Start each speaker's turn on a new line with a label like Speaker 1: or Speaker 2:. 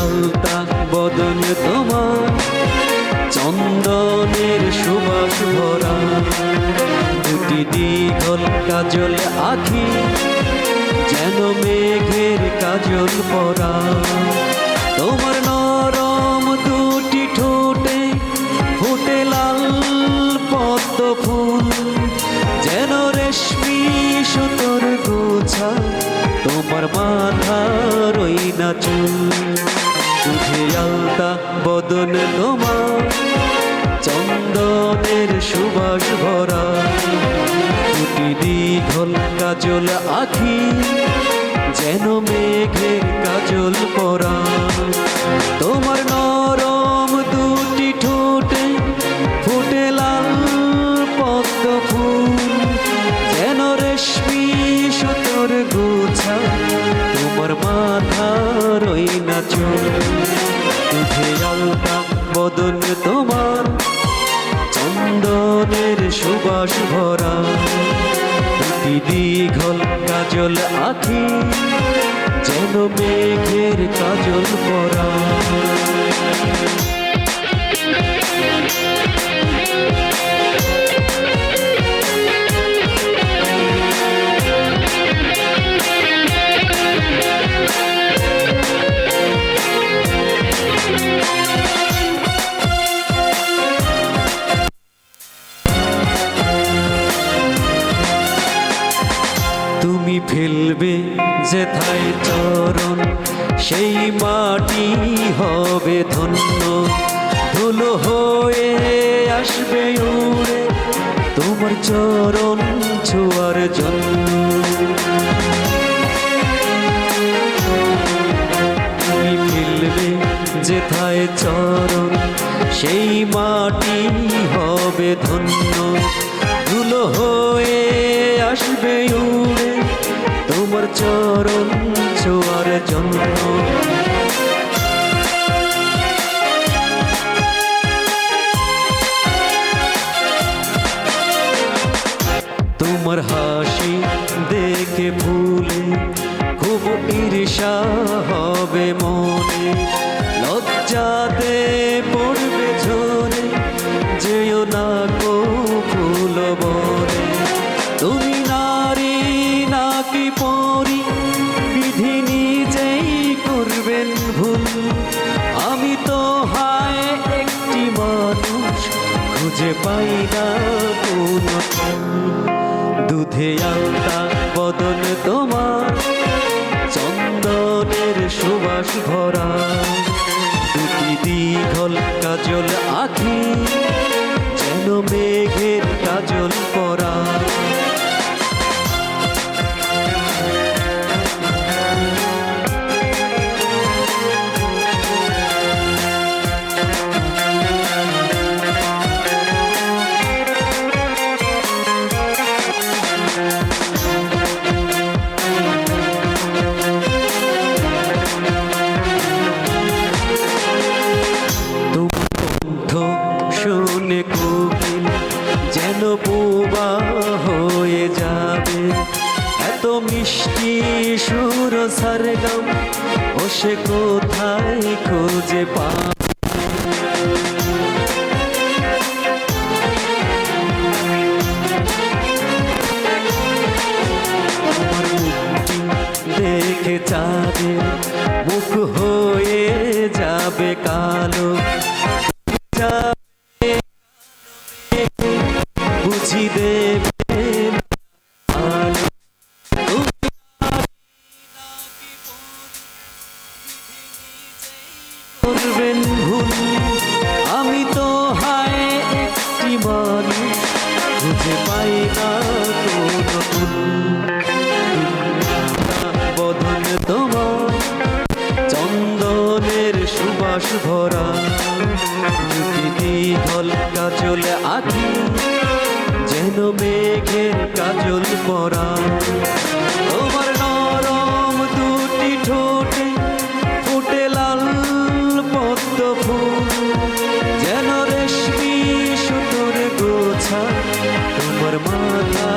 Speaker 1: আলতা বদন তোমার চন্দনের সুবাস ভরা, দুটি দীঘল কাজল আখি যেন মেঘের কাজল পরা। তোমার নরম দুটি ঠোঁটে ফুটে লাল পদ্ম ফুল, যেন রেশমি সুতোর গোছা তোমার মাথার ওই না চুল। দুধে আলতা বদন তোমার চন্দনের সুবাস ভরা, দুটি দীঘল কাজল আখি যেন মেঘের কাজল পরা। তোমার নরম দুটি ঠোঁটে ফুটে লাল পদ্ম ফুল, যেন রেশমি সুতোর গোছা তোমার মাথার ওই না চুল। দুধে আলতা বদন তোমার চন্দনের সুবাস ভরা, দুটি দীঘল কাজল আখি যেন মেঘের কাজল পরা। তুমি ফেলবে যেথায় চরণ সেই মাটি হবে ধন্য, ধুলো হয়ে আসবে উড়ে তোমার চরণ ছোঁয়ার জন্য। তুমি ফেলবে যেথায় চরণ সেই মাটি হবে ধন্য, ধুলো হয়ে আসবে উড়ে তোমার চরণ ছোঁয়ার জন্য। তোমার হাসি দেখে ভুলে খুব ঈর্ষা হবে মনে, লজ্জাতে পড়বে ঝরে যেও না কো ফুল বনে। তুমি নারী নাকি পরি বিধি নিজেই করবেন ভুল, আমি তো হায় একটি মানুষ খুঁজে পাই না কোনো ফুল। দুধে আলতা বদন তোমার চন্দনের সুবাস ভরা, দুটি দীঘল কাজল আখি যেন মেঘের কাজল পরা। শুনে কোকিল যেন বোবা হয়ে যাবে, এত মিষ্টি সুর সরগম ও সে কোথায় খুঁজে পাবে। দেখে চাঁদে মুখ হয়ে যাবে কালো, বুঝি দেবে করবেন ভুল, আমি তো হায় একটি মানুষ খুঁজে পাই না কোনো ফুল। বদন তোমার চন্দনের সুবাস ভরা, দুটি দীঘল কাজল আখি যেন মেঘের কাজল পরা। তোমার নরম দুটি ঠোঁটে ফুটে লাল পদ্ম ফুল, যেন রেশমি সুতোর গোছা তোমার মাথা